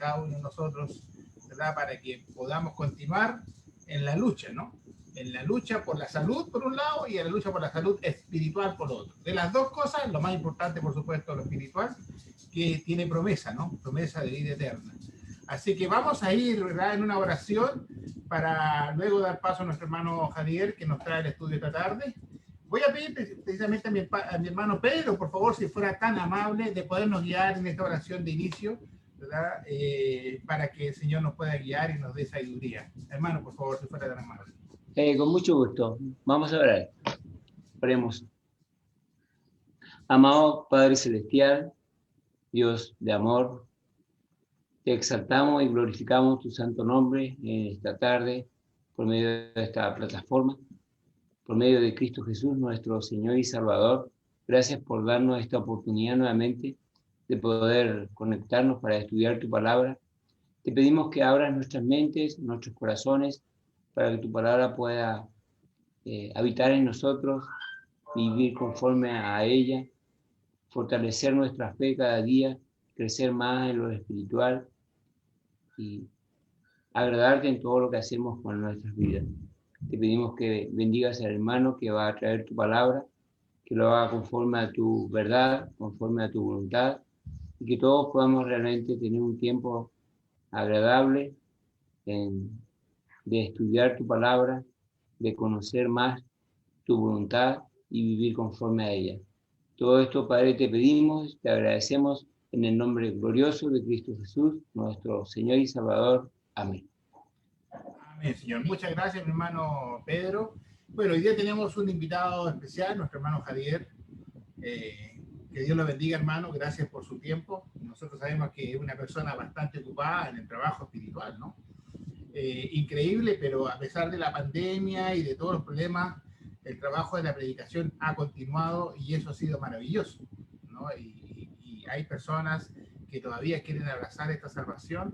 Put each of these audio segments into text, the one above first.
cada uno de nosotros, ¿verdad? Para que podamos continuar en la lucha, ¿no? En la lucha por la salud, por un lado, y en la lucha por la salud espiritual, por otro. De las dos cosas, lo más importante, por supuesto, lo espiritual, que tiene promesa, ¿no? Promesa de vida eterna. Así que vamos a ir, ¿verdad?, en una oración para luego dar paso a nuestro hermano Javier, que nos trae el estudio esta tarde. Voy a pedir precisamente a mi hermano Pedro, por favor, si fuera tan amable de podernos guiar en esta oración de inicio, ¿verdad? Para que el Señor nos pueda guiar y nos dé sabiduría. Hermano, por favor, si fuera tan amable. Con mucho gusto. Vamos a orar. Oremos. Amado Padre Celestial, Dios de amor, te exaltamos y glorificamos tu santo nombre en esta tarde por medio de esta plataforma, por medio de Cristo Jesús, nuestro Señor y Salvador. Gracias por darnos esta oportunidad nuevamente de poder conectarnos para estudiar tu palabra. Te pedimos que abras nuestras mentes, nuestros corazones, para que tu palabra pueda habitar en nosotros, vivir conforme a ella, fortalecer nuestra fe cada día, crecer más en lo espiritual y agradarte en todo lo que hacemos con nuestras vidas. Te pedimos que bendigas al hermano que va a traer tu palabra, que lo haga conforme a tu verdad, conforme a tu voluntad, y que todos podamos realmente tener un tiempo agradable de estudiar tu palabra, de conocer más tu voluntad y vivir conforme a ella. Todo esto, Padre, te pedimos, te agradecemos en el nombre glorioso de Cristo Jesús, nuestro Señor y Salvador. Amén. Amén, Señor. Muchas gracias, mi hermano Pedro. Bueno, hoy día tenemos un invitado especial, nuestro hermano Javier. Que Dios lo bendiga, hermano. Gracias por su tiempo. Nosotros sabemos que es una persona bastante ocupada en el trabajo espiritual, ¿no? Increíble, pero a pesar de la pandemia y de todos los problemas, el trabajo de la predicación ha continuado y eso ha sido maravilloso, ¿no? Y hay personas que todavía quieren abrazar esta salvación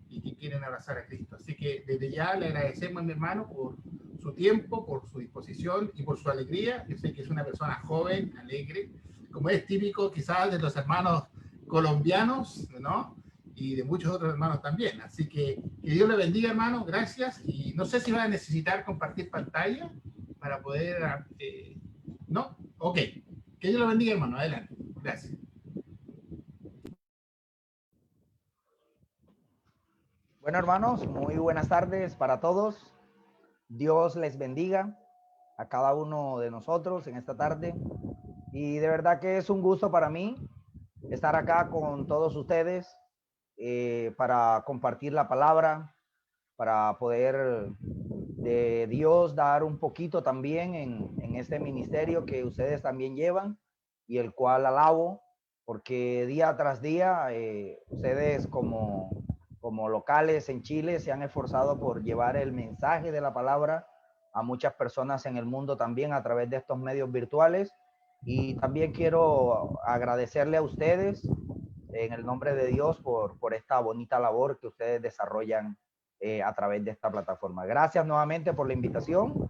y que quieren abrazar a Cristo. Así que desde ya le agradecemos a mi hermano por su tiempo, por su disposición y por su alegría. Yo sé que es una persona joven, alegre, como es típico quizás de los hermanos colombianos, ¿no? Y de muchos otros hermanos también. Así que Dios le bendiga, hermano. Gracias. Y no sé si van a necesitar compartir pantalla para poder... ¿No? Ok. Que Dios lo bendiga, hermano. Adelante. Gracias. Bueno, hermanos, muy buenas tardes para todos. Dios les bendiga a cada uno de nosotros en esta tarde. Y de verdad que es un gusto para mí estar acá con todos ustedes para compartir la palabra, para poder de Dios dar un poquito también en este ministerio que ustedes también llevan y el cual alabo, porque día tras día ustedes como locales en Chile se han esforzado por llevar el mensaje de la palabra a muchas personas en el mundo también a través de estos medios virtuales. Y también quiero agradecerle a ustedes en el nombre de Dios por esta bonita labor que ustedes desarrollan a través de esta plataforma. Gracias nuevamente por la invitación.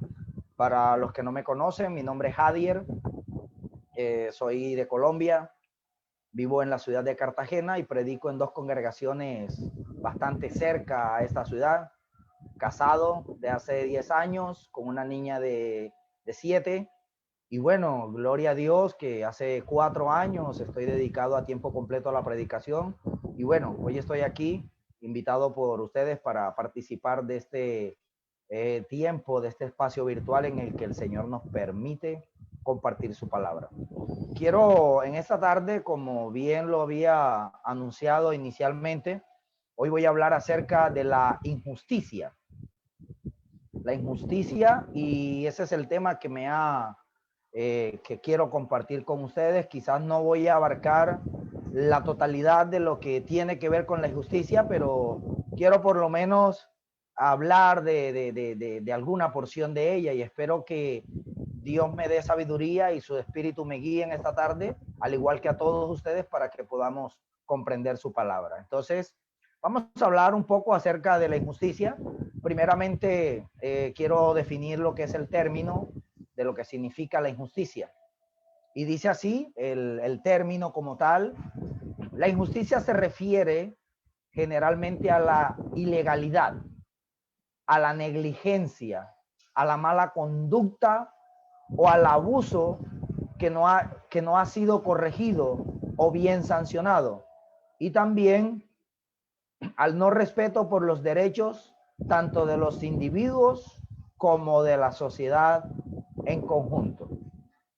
Para los que no me conocen, mi nombre es Javier, soy de Colombia, vivo en la ciudad de Cartagena y predico en dos congregaciones bastante cerca a esta ciudad. Casado de hace 10 años con una niña de 7. Y bueno, gloria a Dios que hace 4 años estoy dedicado a tiempo completo a la predicación. Y bueno, hoy estoy aquí invitado por ustedes para participar de este tiempo, de este espacio virtual en el que el Señor nos permite compartir su palabra. Quiero en esta tarde, como bien lo había anunciado inicialmente, hoy voy a hablar acerca de la injusticia. La injusticia, y ese es el tema que que quiero compartir con ustedes. Quizás no voy a abarcar la totalidad de lo que tiene que ver con la injusticia, pero quiero por lo menos hablar de alguna porción de ella y espero que Dios me dé sabiduría y su espíritu me guíe en esta tarde, al igual que a todos ustedes, para que podamos comprender su palabra. Entonces, vamos a hablar un poco acerca de la injusticia. Primeramente, quiero definir lo que es el término de lo que significa la injusticia. Y dice así, el término como tal: la injusticia se refiere generalmente a la ilegalidad, a la negligencia, a la mala conducta o al abuso que no ha sido corregido o bien sancionado. Y también al no respeto por los derechos tanto de los individuos como de la sociedad en conjunto.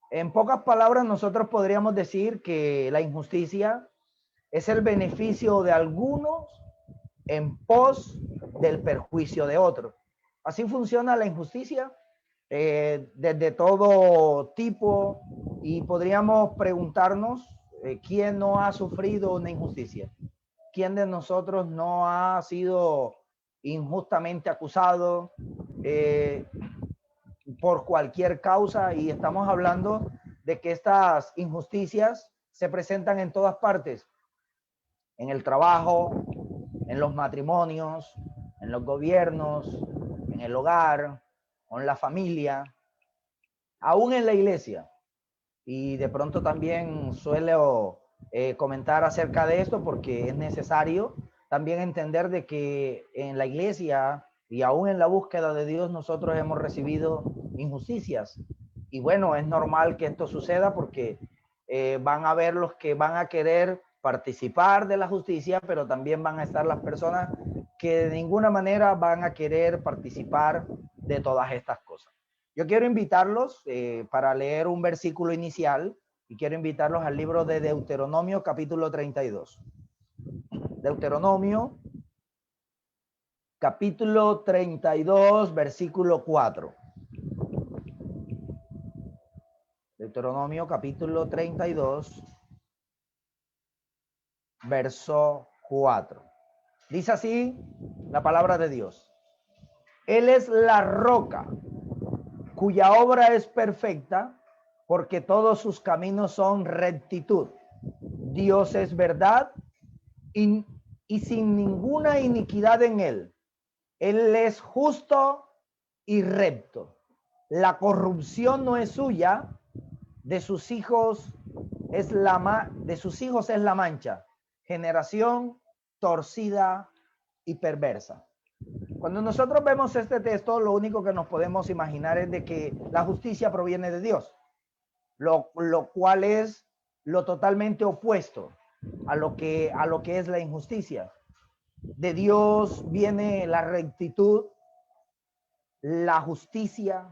En pocas palabras, nosotros podríamos decir que la injusticia es el beneficio de algunos en pos del perjuicio de otros. Así funciona la injusticia desde todo tipo, y podríamos preguntarnos quién no ha sufrido una injusticia, quién de nosotros no ha sido injustamente acusado por cualquier causa. Y estamos hablando de que estas injusticias se presentan en todas partes, en el trabajo, en los matrimonios, en los gobiernos, en el hogar, en la familia, aún en la iglesia. Y de pronto también suelo comentar acerca de esto porque es necesario también entender de que en la iglesia y aún en la búsqueda de Dios nosotros hemos recibido injusticias. Y bueno, es normal que esto suceda porque van a haber los que van a querer participar de la justicia, pero también van a estar las personas que de ninguna manera van a querer participar de todas estas cosas. Yo quiero invitarlos para leer un versículo inicial y quiero invitarlos al libro de Deuteronomio capítulo 32. Deuteronomio capítulo 32, versículo 4. Deuteronomio capítulo 32, verso 4. Dice así la palabra de Dios. Él es la roca cuya obra es perfecta, porque todos sus caminos son rectitud. Dios es verdad y sin ninguna iniquidad en él. Él es justo y recto. La corrupción no es suya, de sus hijos es la mancha, generación torcida y perversa. Cuando nosotros vemos este texto, lo único que nos podemos imaginar es de que la justicia proviene de Dios, lo cual es lo totalmente opuesto a lo que es la injusticia. De Dios viene la rectitud, la justicia.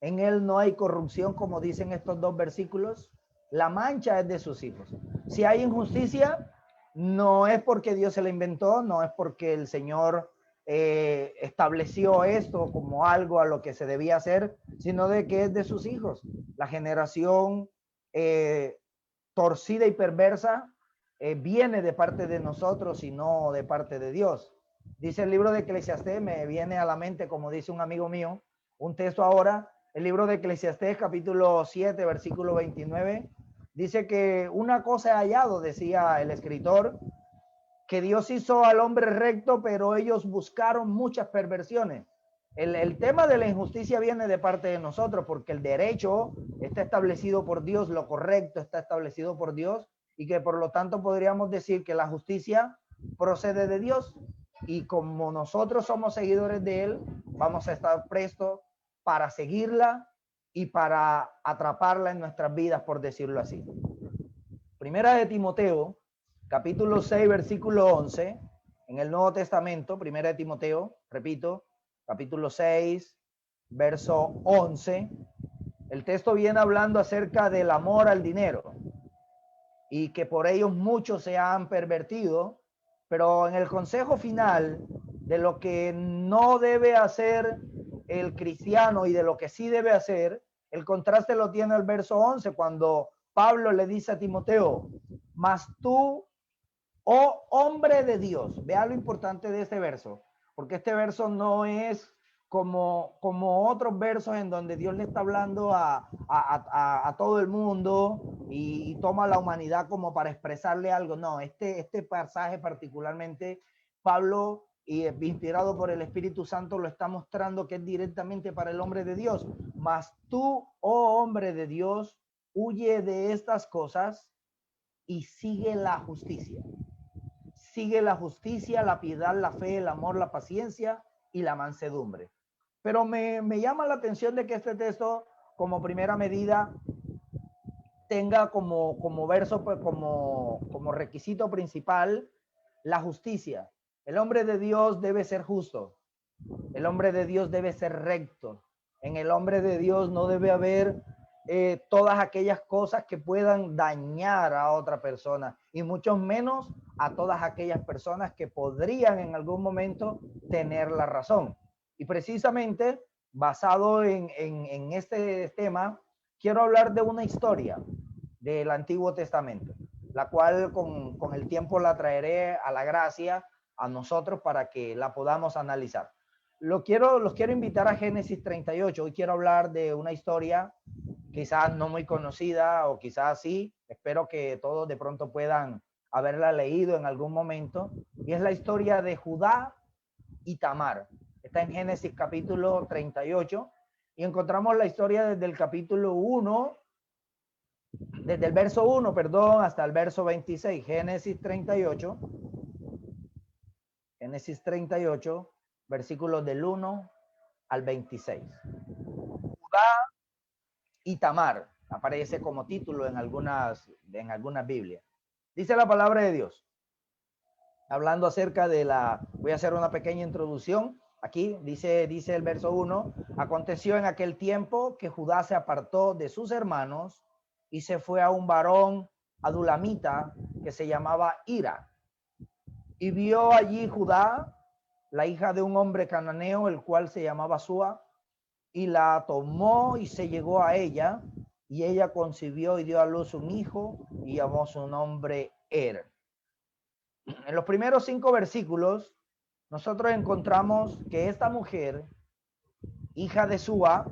En él no hay corrupción, como dicen estos dos versículos. La mancha es de sus hijos. Si hay injusticia, no es porque Dios se la inventó, no es porque el Señor estableció esto como algo a lo que se debía hacer, sino de que es de sus hijos. La generación torcida y perversa viene de parte de nosotros y no de parte de Dios. Dice el libro de Eclesiastés, me viene a la mente, como dice un amigo mío, un texto ahora, el libro de Eclesiastés capítulo 7, versículo 29, dice que una cosa he hallado, decía el escritor, que Dios hizo al hombre recto, pero ellos buscaron muchas perversiones. El tema de la injusticia viene de parte de nosotros, porque el derecho está establecido por Dios, lo correcto está establecido por Dios, y que por lo tanto podríamos decir que la justicia procede de Dios, y como nosotros somos seguidores de él, vamos a estar prestos para seguirla y para atraparla en nuestras vidas, por decirlo así. Primera de Timoteo, capítulo 6, versículo 11, en el Nuevo Testamento, Primera de Timoteo, repito, capítulo 6, verso 11, el texto viene hablando acerca del amor al dinero y que por ellos muchos se han pervertido, pero en el consejo final de lo que no debe hacer el cristiano y de lo que sí debe hacer, el contraste lo tiene el verso 11, cuando Pablo le dice a Timoteo, mas tú, oh hombre de Dios. Vea lo importante de este verso, porque este verso no es como otros versos en donde Dios le está hablando a todo el mundo y toma a la humanidad como para expresarle algo. No, este pasaje particularmente, Pablo, inspirado por el Espíritu Santo, lo está mostrando que es directamente para el hombre de Dios. Mas tú, oh hombre de Dios, huye de estas cosas y sigue la justicia. sigue la justicia, la piedad, la fe, el amor, la paciencia y la mansedumbre. Pero me llama la atención de que este texto, como primera medida, tenga como verso, pues, como requisito principal, la justicia. El hombre de Dios debe ser justo. El hombre de Dios debe ser recto. En el hombre de Dios no debe haber todas aquellas cosas que puedan dañar a otra persona, y mucho menos a todas aquellas personas que podrían en algún momento tener la razón. Y precisamente, basado en este tema, quiero hablar de una historia del Antiguo Testamento, la cual con el tiempo la traeré a la gracia a nosotros para que la podamos analizar. Los quiero invitar a Génesis 38. Hoy quiero hablar de una historia quizás no muy conocida, o quizás sí. Espero que todos de pronto puedan haberla leído en algún momento. Y es la historia de Judá y Tamar. Está en Génesis capítulo 38. Y encontramos la historia desde el capítulo 1, desde el verso 1, perdón, hasta el verso 26. Génesis 38. Génesis 38. Versículos del 1 al 26. Judá y Tamar aparece como título en algunas Biblias. Dice la palabra de Dios, hablando acerca de voy a hacer una pequeña introducción. Aquí dice el verso 1, aconteció en aquel tiempo que Judá se apartó de sus hermanos y se fue a un varón adulamita que se llamaba Ira. Y vio allí Judá la hija de un hombre cananeo, el cual se llamaba Súa, y la tomó y se llegó a ella, y ella concibió y dio a luz un hijo, y llamó su nombre Er. En los primeros 5 versículos, nosotros encontramos que esta mujer, hija de Súa,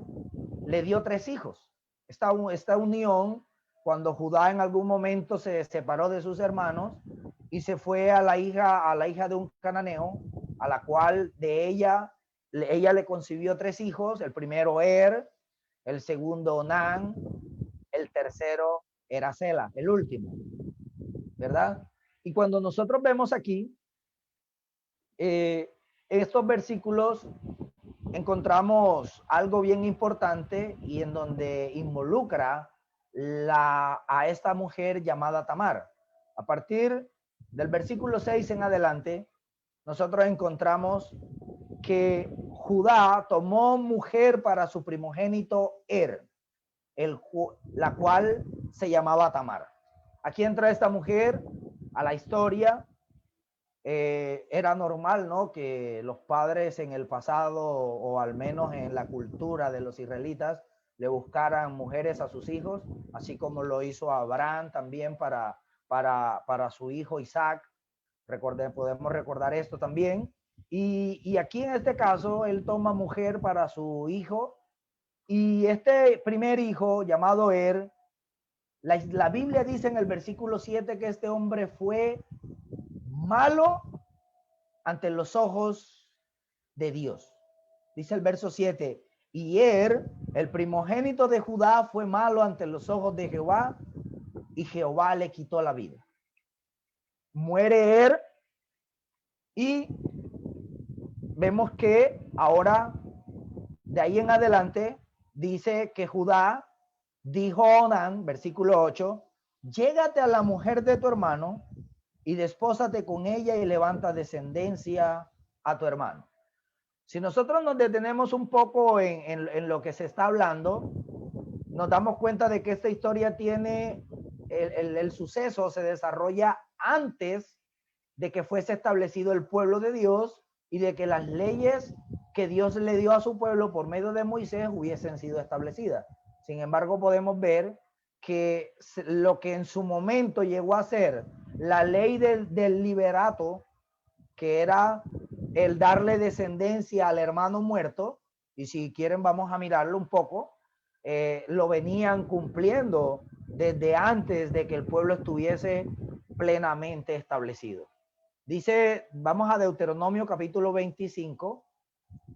le dio 3 hijos. Esta unión, cuando Judá en algún momento se separó de sus hermanos y se fue a la hija de un cananeo, a la cual de ella le concibió 3 hijos. El primero Er, el segundo Onán, el tercero era Sela, el último, ¿verdad? Y cuando nosotros vemos aquí estos versículos, encontramos algo bien importante, y en donde involucra a esta mujer llamada Tamar. A partir del versículo 6 en adelante, nosotros encontramos que Judá tomó mujer para su primogénito Er, la cual se llamaba Tamar. Aquí entra esta mujer a la historia. Era normal, ¿no?, que los padres en el pasado, o al menos en la cultura de los israelitas, le buscaran mujeres a sus hijos, así como lo hizo Abraham también para su hijo Isaac. Podemos recordar esto también. Y aquí en este caso, él toma mujer para su hijo, y este primer hijo, llamado Er, la Biblia dice en el versículo 7 que este hombre fue malo ante los ojos de Dios. Dice el verso 7, y Er, el primogénito de Judá, fue malo ante los ojos de Jehová, y Jehová le quitó la vida. Muere Er, y vemos que ahora, de ahí en adelante, dice que Judá dijo a Onán, versículo 8, llégate a la mujer de tu hermano y despósate con ella y levanta descendencia a tu hermano. Si nosotros nos detenemos un poco en lo que se está hablando, nos damos cuenta de que esta historia tiene, el suceso se desarrolla antes de que fuese establecido el pueblo de Dios, y de que las leyes que Dios le dio a su pueblo por medio de Moisés hubiesen sido establecidas. Sin embargo, podemos ver que lo que en su momento llegó a ser la ley del liberato, que era el darle descendencia al hermano muerto, y si quieren vamos a mirarlo un poco, lo venían cumpliendo desde antes de que el pueblo estuviese plenamente establecido. Dice, vamos a Deuteronomio capítulo 25,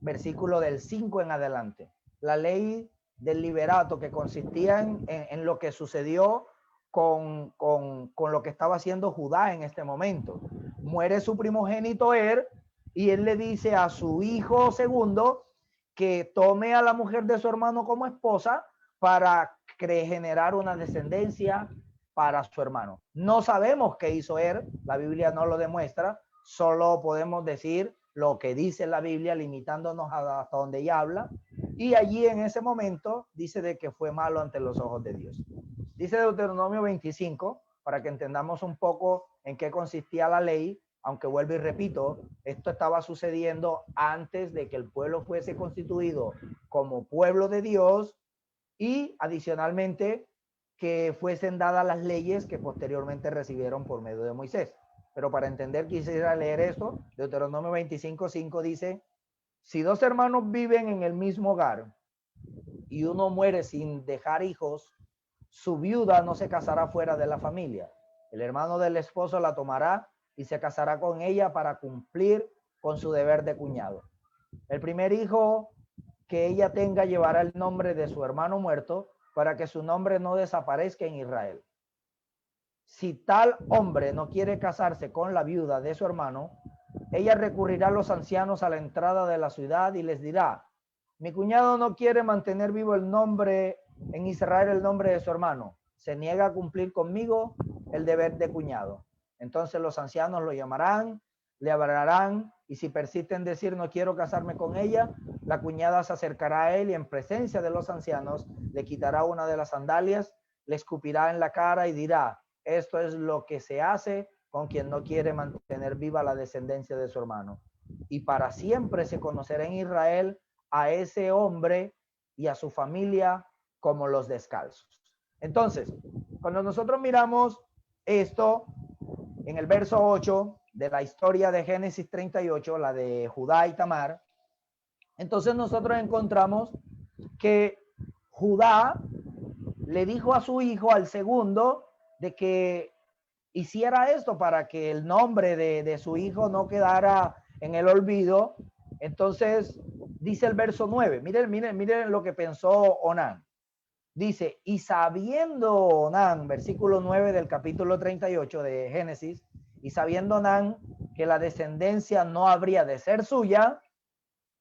versículo del 5 en adelante. La ley del liberato, que consistía en lo que sucedió con lo que estaba haciendo Judá en este momento. Muere su primogénito y él le dice a su hijo segundo que tome a la mujer de su hermano como esposa para generar una descendencia para su hermano. No sabemos qué hizo la Biblia no lo demuestra, solo podemos decir lo que dice la Biblia, limitándonos hasta donde ella habla, y allí en ese momento dice de que fue malo ante los ojos de Dios. Dice Deuteronomio 25, para que entendamos un poco en qué consistía la ley, aunque vuelvo y repito, esto estaba sucediendo antes de que el pueblo fuese constituido como pueblo de Dios y adicionalmente que fuesen dadas las leyes que posteriormente recibieron por medio de Moisés. Pero para entender quisiera leer esto. Deuteronomio 25:5 dice: si dos hermanos viven en el mismo hogar y uno muere sin dejar hijos, su viuda no se casará fuera de la familia. El hermano del esposo la tomará y se casará con ella para cumplir con su deber de cuñado. El primer hijo que ella tenga llevará el nombre de su hermano muerto para que su nombre no desaparezca en Israel. Si tal hombre no quiere casarse con la viuda de su hermano, ella recurrirá a los ancianos a la entrada de la ciudad y les dirá: mi cuñado no quiere mantener vivo el nombre en Israel, el nombre de su hermano. Se niega a cumplir conmigo el deber de cuñado. Entonces los ancianos lo llamarán, le hablarán, y si persiste en decir no quiero casarme con ella, la cuñada se acercará a él y en presencia de los ancianos le quitará una de las sandalias, le escupirá en la cara y dirá: esto es lo que se hace con quien no quiere mantener viva la descendencia de su hermano. Y para siempre se conocerá en Israel a ese hombre y a su familia como los descalzos. Entonces, cuando nosotros miramos esto en el verso 8 de la historia de Génesis 38, la de Judá y Tamar, entonces nosotros encontramos que Judá le dijo a su hijo, al segundo, de que hiciera esto para que el nombre de su hijo no quedara en el olvido. Entonces dice el verso 9, miren lo que pensó Onán. Dice: y sabiendo Onán, versículo 9 del capítulo 38 de Génesis, y sabiendo Onán que la descendencia no habría de ser suya,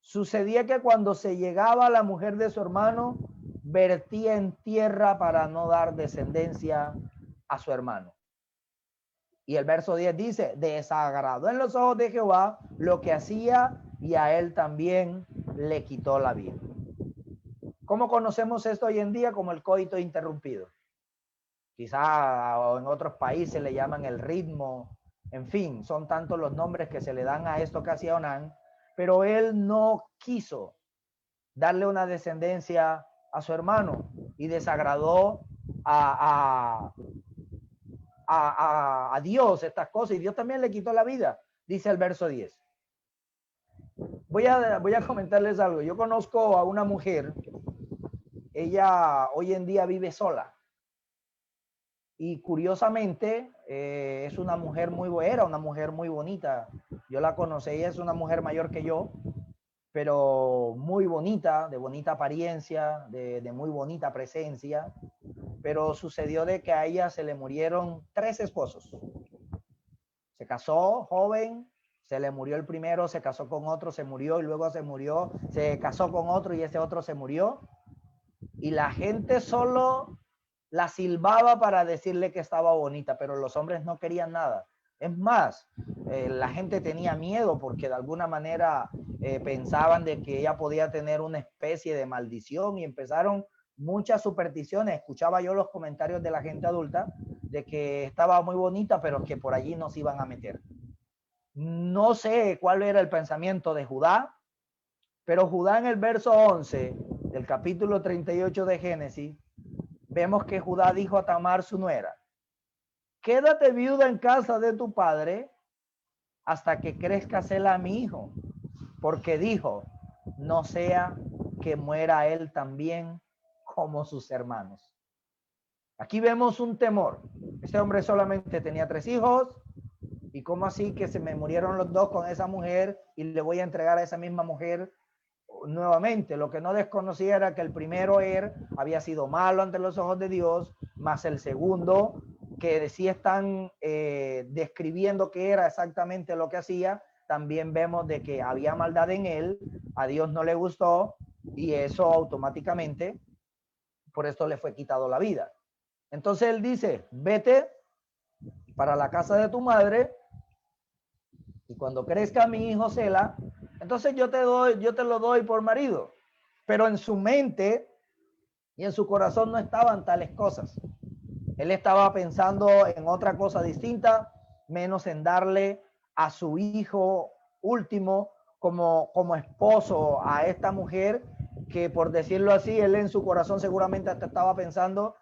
sucedía que cuando se llegaba a la mujer de su hermano, vertía en tierra para no dar descendencia a su hermano. Y el verso 10 dice: desagradó en los ojos de Jehová lo que hacía, y a él también le quitó la vida. ¿Cómo conocemos esto hoy en día? Como el coito interrumpido. Quizá en otros países le llaman el ritmo. En fin, son tantos los nombres que se le dan a esto que hacía Onán, pero él no quiso darle una descendencia a su hermano y desagradó a Dios estas cosas, y Dios también le quitó la vida, dice el verso 10. Voy a comentarles algo. Yo conozco a una mujer, ella hoy en día vive sola y curiosamente es una mujer era una mujer muy bonita. Yo la conocí, ella es una mujer mayor que yo, pero muy bonita, de bonita apariencia, de muy bonita presencia. Pero sucedió de que a ella se le murieron 3 esposos. Se casó joven, se le murió el primero, se casó con otro, se murió, y luego se murió, se casó con otro y ese otro se murió. Y la gente solo la silbaba para decirle que estaba bonita, pero los hombres no querían nada. Es más, la gente tenía miedo porque de alguna manera pensaban de que ella podía tener una especie de maldición, y empezaron muchas supersticiones. Escuchaba yo los comentarios de la gente adulta de que estaba muy bonita, pero que por allí nos iban a meter. No sé cuál era el pensamiento de Judá, pero Judá en el verso 11 del capítulo 38 de Génesis, vemos que Judá dijo a Tamar, su nuera: quédate viuda en casa de tu padre hasta que crezca Sela mi hijo, porque dijo: no sea que muera él también como sus hermanos. Aquí vemos un temor. Este hombre solamente tenía 3 hijos, y cómo así que se me murieron los 2 con esa mujer y le voy a entregar a esa misma mujer nuevamente, lo que no desconocía era que el primero había sido malo ante los ojos de Dios, más el segundo, que sí están describiendo que era exactamente lo que hacía, también vemos de que había maldad en él, a Dios no le gustó, y eso automáticamente, por esto le fue quitado la vida. Entonces él dice, vete para la casa de tu madre, y cuando crezca mi hijo Sela, entonces yo te lo doy por marido. Pero en su mente y en su corazón no estaban tales cosas. Él estaba pensando en otra cosa distinta, menos en darle a su hijo último como esposo a esta mujer, que por decirlo así, él en su corazón seguramente hasta estaba pensando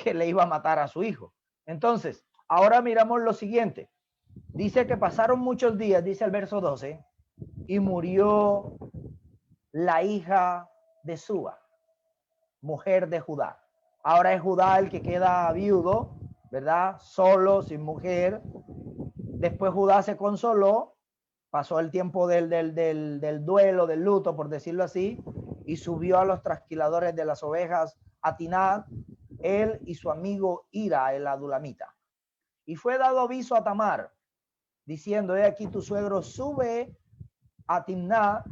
que le iba a matar a su hijo. Entonces, ahora miramos lo siguiente. Dice que pasaron muchos días, dice el verso 12, y murió la hija de Súa, mujer de Judá. Ahora es Judá el que queda viudo, ¿verdad? Solo, sin mujer. Después Judá se consoló, pasó el tiempo del duelo, del luto, por decirlo así, y subió a los trasquiladores de las ovejas a Timnat, él y su amigo Hira, el adulamita. Y fue dado aviso a Tamar, diciendo, he aquí tu suegro sube a Timnat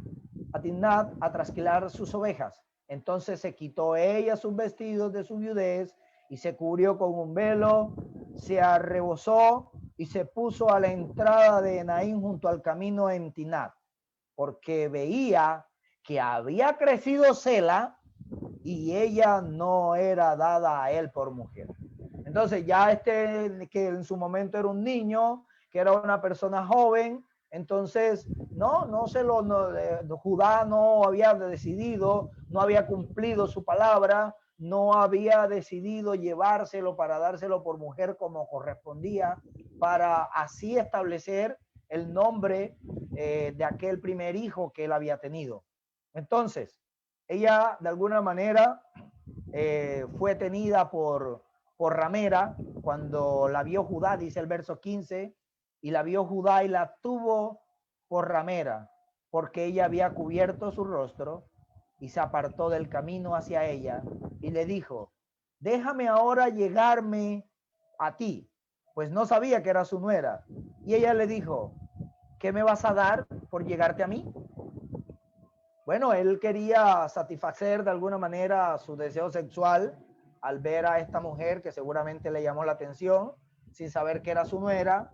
a trasquilar sus ovejas. Entonces se quitó ella sus vestidos de su viudez y se cubrió con un velo, se arrebozó y se puso a la entrada de Enaim junto al camino en Timnat, porque veía que había crecido Sela y ella no era dada a él por mujer. Entonces ya que en su momento era un niño, que era una persona joven, entonces Judá no había decidido, no había cumplido su palabra, no había decidido llevárselo para dárselo por mujer como correspondía, para así establecer el nombre de aquel primer hijo que él había tenido. Entonces, ella de alguna manera fue tenida por ramera cuando la vio Judá, dice el verso 15, y la vio Judá y la tuvo por ramera, porque ella había cubierto su rostro, y se apartó del camino hacia ella y le dijo, déjame ahora llegarme a ti, pues no sabía que era su nuera. Y ella le dijo, ¿qué me vas a dar por llegarte a mí? Bueno, él quería satisfacer de alguna manera su deseo sexual al ver a esta mujer que seguramente le llamó la atención, sin saber que era su nuera.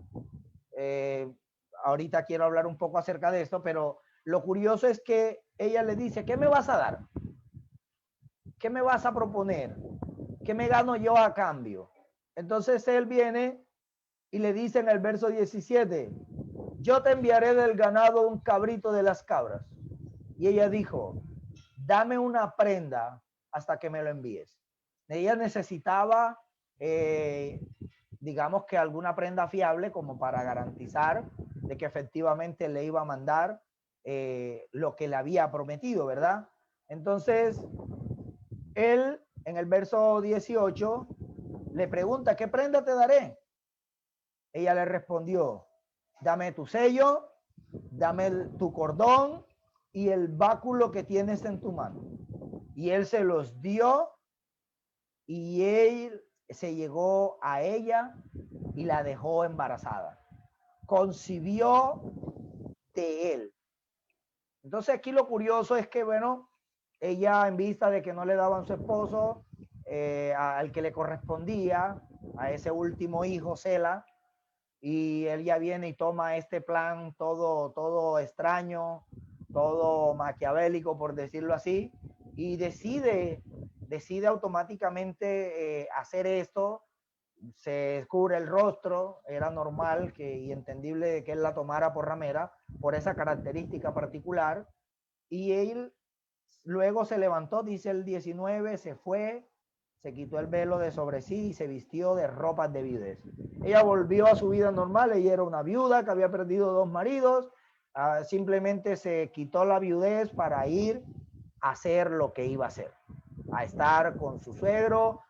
Ahorita quiero hablar un poco acerca de esto, pero lo curioso es que ella le dice, ¿qué me vas a dar? ¿Qué me vas a proponer? ¿Qué me gano yo a cambio? Entonces él viene y le dice en el verso 17, yo te enviaré del ganado un cabrito de las cabras. Y ella dijo, dame una prenda hasta que me lo envíes. Ella necesitaba, digamos que alguna prenda fiable como para garantizar de que efectivamente le iba a mandar lo que le había prometido, ¿verdad? Entonces, él en el verso 18 le pregunta, ¿qué prenda te daré? Ella le respondió, dame tu sello, dame tu cordón y el báculo que tienes en tu mano. Y él se los dio y él se llegó a ella y la dejó embarazada. Concibió de él. Entonces aquí lo curioso es que, bueno, ella en vista de que no le daban su esposo, al que le correspondía, a ese último hijo, Sela, y él ya viene y toma este plan todo extraño, todo maquiavélico, por decirlo así, y decide automáticamente hacer esto. Se descubre el rostro, era normal y entendible que él la tomara por ramera, por esa característica particular, y él luego se levantó, dice el 19, se fue, se quitó el velo de sobre sí y se vistió de ropas de viudez. Ella volvió a su vida normal, ella era una viuda que había perdido 2 maridos, simplemente se quitó la viudez para ir a hacer lo que iba a hacer, a estar con su suegro,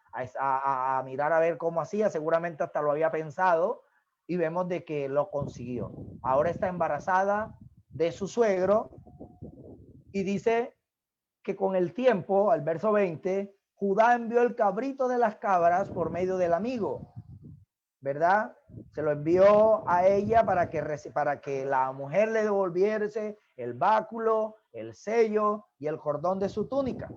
a mirar a ver cómo hacía, seguramente hasta lo había pensado, y vemos de que lo consiguió. Ahora está embarazada de su suegro, y dice que con el tiempo, al verso 20, Judá envió el cabrito de las cabras por medio del amigo, ¿verdad? Se lo envió a ella para que la mujer le devolviese el báculo, el sello y el cordón de su túnica.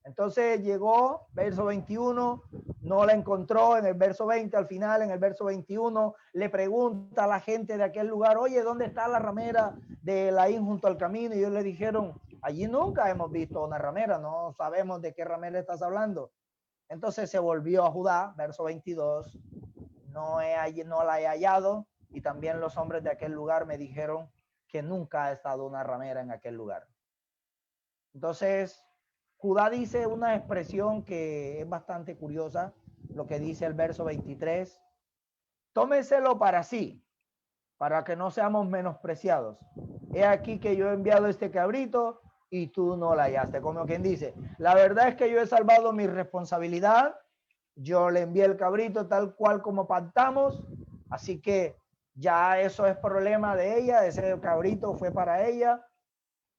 Entonces llegó, verso 21, no la encontró. En el verso 20, al final, en el verso 21, le pregunta a la gente de aquel lugar, oye, ¿dónde está la ramera de Laín junto al camino? Y ellos le dijeron, allí nunca hemos visto una ramera, no sabemos de qué ramera estás hablando. Entonces se volvió a Judá, verso 22, no la he hallado, y también los hombres de aquel lugar me dijeron que nunca ha estado una ramera en aquel lugar. Entonces, Judá dice una expresión que es bastante curiosa, lo que dice el verso 23, tómeselo para sí, para que no seamos menospreciados. He aquí que yo he enviado este cabrito y tú no la hallaste. Como quien dice, la verdad es que yo he salvado mi responsabilidad, yo le envié el cabrito tal cual como pactamos, así que ya eso es problema de ella, ese cabrito fue para ella,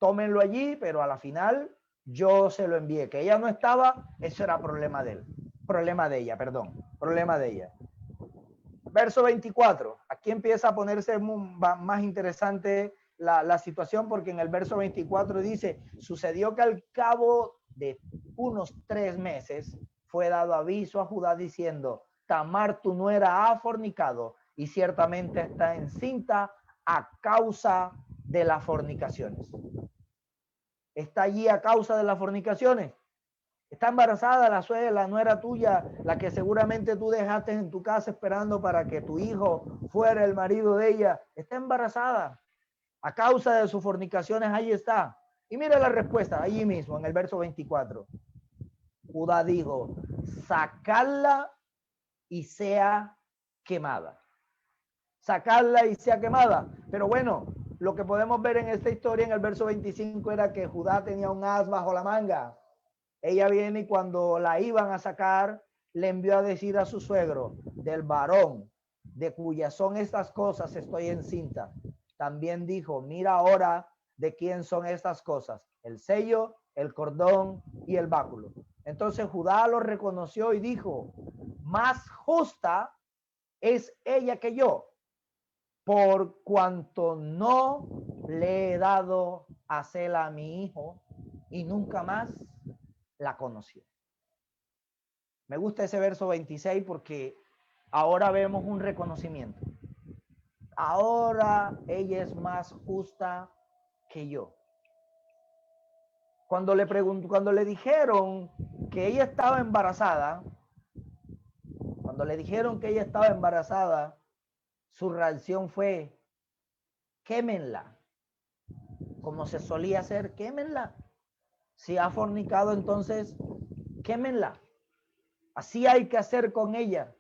tómenlo allí, pero a la final yo se lo envié. Que ella no estaba, eso era problema de él, problema de ella, perdón, problema de ella. Verso 24, aquí empieza a ponerse más interesante la situación, porque en el verso 24 dice, sucedió que al cabo de unos 3 meses fue dado aviso a Judá diciendo, Tamar tu nuera ha fornicado y ciertamente está encinta a causa de las fornicaciones. Está allí a causa de las fornicaciones. Está embarazada la suegra, la nuera tuya, la que seguramente tú dejaste en tu casa esperando para que tu hijo fuera el marido de ella. Está embarazada a causa de sus fornicaciones. Ahí está. Y mira la respuesta, allí mismo, en el verso 24. Judá dijo, sacadla y sea quemada. Sacarla y sea quemada. Pero bueno, lo que podemos ver en esta historia, en el verso 25, era que Judá tenía un as bajo la manga. Ella viene y cuando la iban a sacar, le envió a decir a su suegro, del varón de cuyas son estas cosas estoy encinta. También dijo, mira ahora de quién son estas cosas, el sello, el cordón y el báculo. Entonces Judá lo reconoció y dijo, más justa es ella que yo, por cuanto no le he dado a Sela a mi hijo y nunca más la conoció. Me gusta ese verso 26 porque ahora vemos un reconocimiento. Ahora ella es más justa que yo. Cuando le dijeron que ella estaba embarazada, su reacción fue, quémenla. Como se solía hacer, quémenla. Si ha fornicado, entonces quémenla. Así hay que hacer con ella.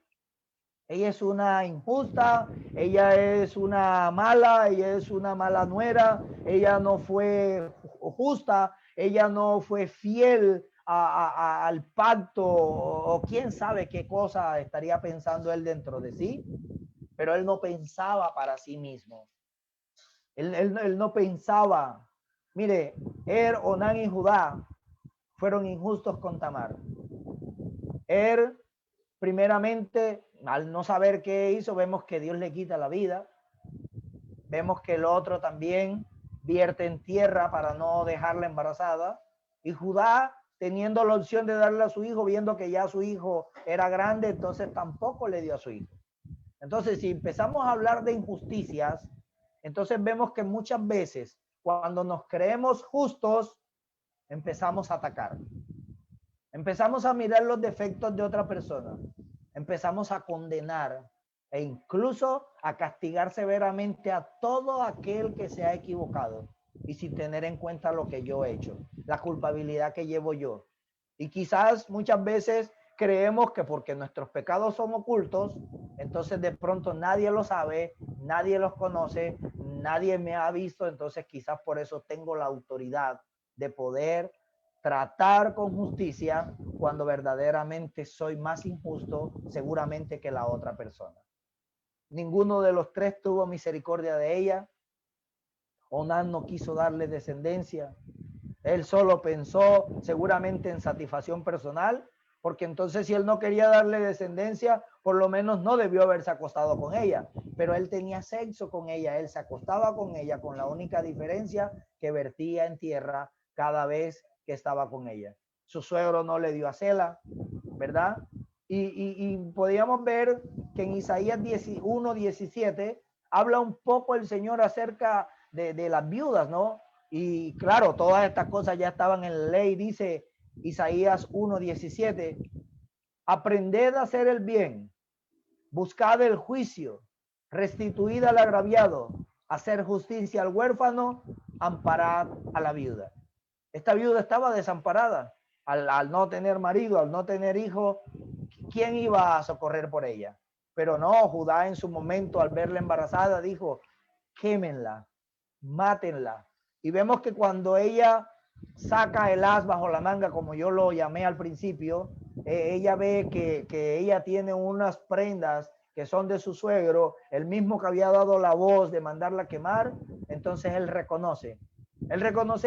Ella es una injusta, ella es una mala, ella es una mala nuera, ella no fue justa, ella no fue fiel al pacto, o quién sabe qué cosa estaría pensando él dentro de sí, pero él no pensaba para sí mismo. Él no pensaba, mire, Onán y Judá fueron injustos con Tamar. Primeramente, al no saber qué hizo, vemos que Dios le quita la vida. Vemos que el otro también vierte en tierra para no dejarla embarazada. Y Judá, teniendo la opción de darle a su hijo, viendo que ya su hijo era grande, entonces tampoco le dio a su hijo. Entonces, si empezamos a hablar de injusticias, entonces vemos que muchas veces, cuando nos creemos justos, empezamos a atacar. Empezamos a mirar los defectos de otra persona. Empezamos a condenar e incluso a castigar severamente a todo aquel que se ha equivocado y sin tener en cuenta lo que yo he hecho, la culpabilidad que llevo yo. Y quizás muchas veces creemos que porque nuestros pecados son ocultos, entonces de pronto nadie lo sabe, nadie los conoce, nadie me ha visto, entonces quizás por eso tengo la autoridad de poder tratar con justicia cuando verdaderamente soy más injusto seguramente que la otra persona. Ninguno de los tres tuvo misericordia de ella. Onán no quiso darle descendencia. Él solo pensó seguramente en satisfacción personal, porque entonces si él no quería darle descendencia, por lo menos no debió haberse acostado con ella. Pero él tenía sexo con ella, él se acostaba con ella con la única diferencia que vertía en tierra cada vez que estaba con ella. Su suegro no le dio a Sela, ¿verdad? Y podíamos ver que en Isaías 1:17 habla un poco el Señor acerca de las viudas, ¿no? Y claro, todas estas cosas ya estaban en la ley, dice Isaías 1:17, aprended a hacer el bien, buscad el juicio, restituid al agraviado, hacer justicia al huérfano, amparad a la viuda. Esta viuda estaba desamparada al no tener marido, al no tener hijo. ¿Quién iba a socorrer por ella? Pero no, Judá en su momento, al verla embarazada, dijo, quémenla, mátenla. Y vemos que cuando ella saca el as bajo la manga, como yo lo llamé al principio, ella ve que ella tiene unas prendas que son de su suegro, el mismo que había dado la voz de mandarla a quemar. Entonces él reconoce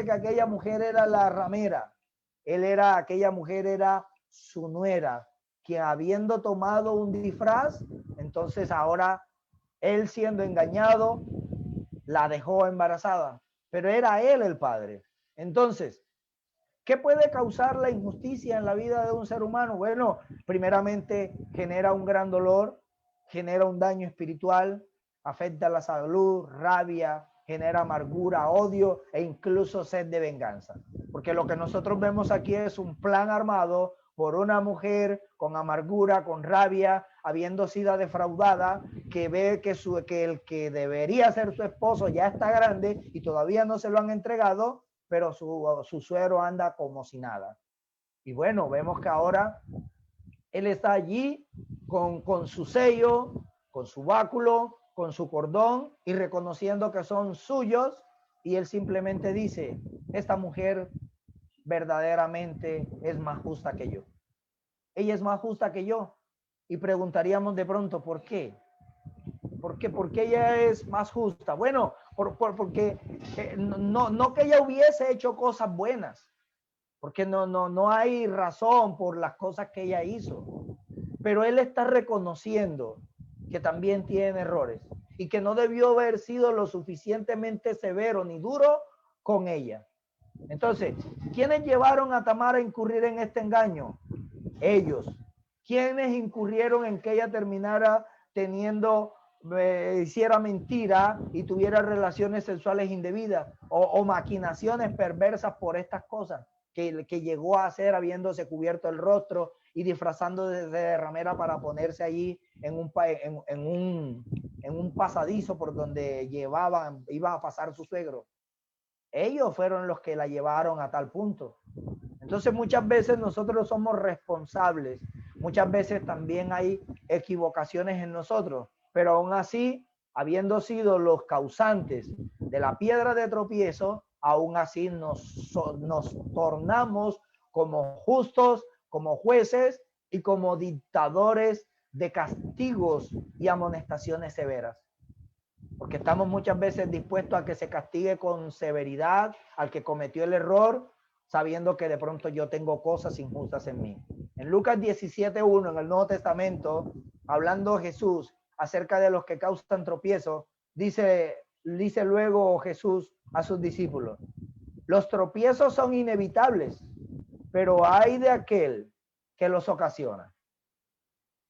que aquella mujer era la ramera, aquella mujer era su nuera, quien habiendo tomado un disfraz, entonces ahora él siendo engañado, la dejó embarazada, pero era él el padre. Entonces, ¿qué puede causar la injusticia en la vida de un ser humano? Bueno, primeramente genera un gran dolor, genera un daño espiritual, afecta la salud, rabia, genera amargura, odio e incluso sed de venganza. Porque lo que nosotros vemos aquí es un plan armado por una mujer con amargura, con rabia, habiendo sido defraudada, que ve que el que debería ser su esposo ya está grande y todavía no se lo han entregado, pero su suegro anda como si nada. Y bueno, vemos que ahora él está allí con su sello, con su báculo, con su cordón y reconociendo que son suyos, y él simplemente dice, esta mujer verdaderamente es más justa que yo. Ella es más justa que yo. Y preguntaríamos de pronto, ¿por qué? ¿Por qué? Porque ella es más justa. Bueno, porque no que ella hubiese hecho cosas buenas, porque no hay razón por las cosas que ella hizo. Pero él está reconociendo que también tiene errores y que no debió haber sido lo suficientemente severo ni duro con ella. Entonces, ¿quiénes llevaron a Tamar a incurrir en este engaño? Ellos. ¿Quiénes incurrieron en que ella terminara teniendo, hiciera mentira y tuviera relaciones sexuales indebidas o maquinaciones perversas por estas cosas que llegó a hacer habiéndose cubierto el rostro y disfrazando de ramera para ponerse allí en un pasadizo por donde iba a pasar su suegro? Ellos fueron los que la llevaron a tal punto. Entonces muchas veces nosotros somos responsables, muchas veces también hay equivocaciones en nosotros, pero aún así, habiendo sido los causantes de la piedra de tropiezo, aún así nos tornamos como justos, como jueces y como dictadores de castigos y amonestaciones severas. Porque estamos muchas veces dispuestos a que se castigue con severidad al que cometió el error, sabiendo que de pronto yo tengo cosas injustas en mí. En Lucas 17:1, en el Nuevo Testamento, hablando Jesús acerca de los que causan tropiezo, dice luego Jesús a sus discípulos, los tropiezos son inevitables, pero hay de aquel que los ocasiona.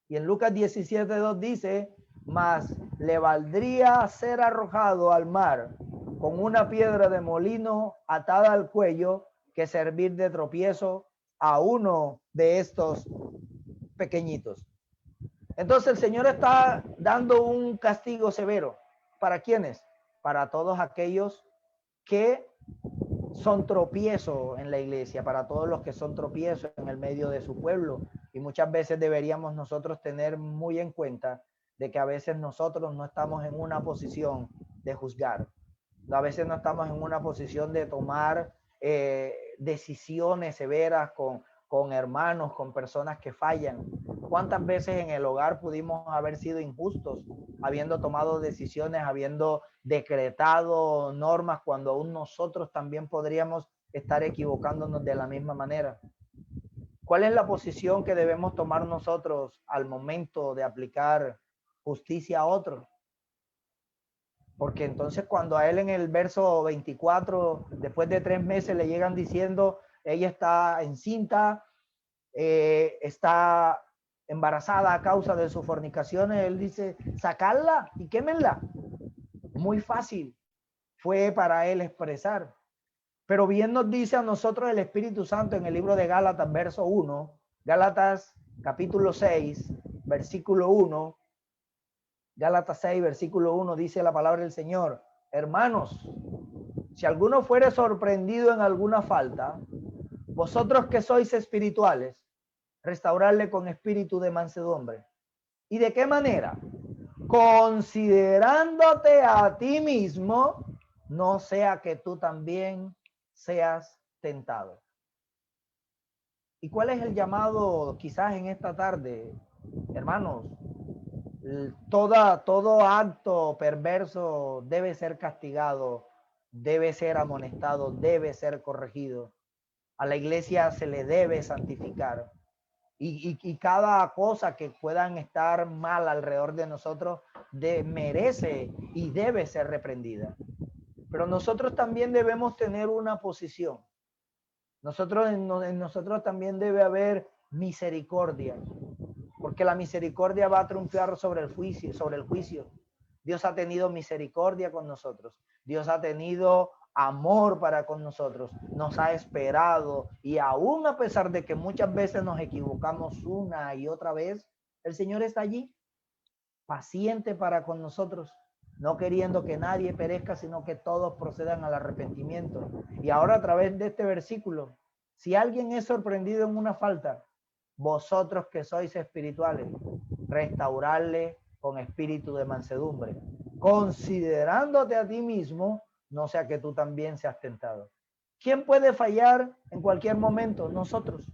Y en Lucas 17:2 dice, mas le valdría ser arrojado al mar con una piedra de molino atada al cuello que servir de tropiezo a uno de estos pequeñitos. Entonces el Señor está dando un castigo severo. ¿Para quiénes? Para todos aquellos que son tropiezo en la iglesia, para todos los que son tropiezo en el medio de su pueblo. Y muchas veces deberíamos nosotros tener muy en cuenta de que a veces nosotros no estamos en una posición de juzgar. A veces no estamos en una posición de tomar decisiones severas con hermanos, con personas que fallan. ¿Cuántas veces en el hogar pudimos haber sido injustos, habiendo tomado decisiones, habiendo decretado normas, cuando aún nosotros también podríamos estar equivocándonos de la misma manera? ¿Cuál es la posición que debemos tomar nosotros al momento de aplicar justicia a otro? Porque entonces cuando a él en el verso 24, después de 3 meses le llegan diciendo, ella está encinta, está embarazada a causa de sus fornicaciones, él dice, sacarla y quémenla. Muy fácil fue para él expresar. Pero bien nos dice a nosotros el Espíritu Santo en el libro de Gálatas, verso 1, Gálatas capítulo 6, versículo 1, Gálatas 6, versículo 1, dice la palabra del Señor: hermanos, si alguno fuere sorprendido en alguna falta, vosotros que sois espirituales, restaurarle con espíritu de mansedumbre. ¿Y de qué manera? Considerándote a ti mismo, no sea que tú también seas tentado. ¿Y cuál es el llamado quizás en esta tarde, hermanos? Todo acto perverso debe ser castigado, debe ser amonestado, debe ser corregido. A la iglesia se le debe santificar. Y cada cosa que puedan estar mal alrededor de nosotros merece y debe ser reprendida. Pero nosotros también debemos tener una posición. En nosotros también debe haber misericordia, porque la misericordia va a triunfar sobre el juicio. Dios ha tenido misericordia con nosotros. Dios ha tenido amor para con nosotros. Nos ha esperado, y aún a pesar de que muchas veces nos equivocamos una y otra vez, el Señor está allí, paciente para con nosotros, no queriendo que nadie perezca, sino que todos procedan al arrepentimiento. Y ahora, a través de este versículo, si alguien es sorprendido en una falta, vosotros que sois espirituales, restaurarle con espíritu de mansedumbre, considerándote a ti mismo, no sea que tú también seas tentado. ¿Quién puede fallar en cualquier momento? Nosotros.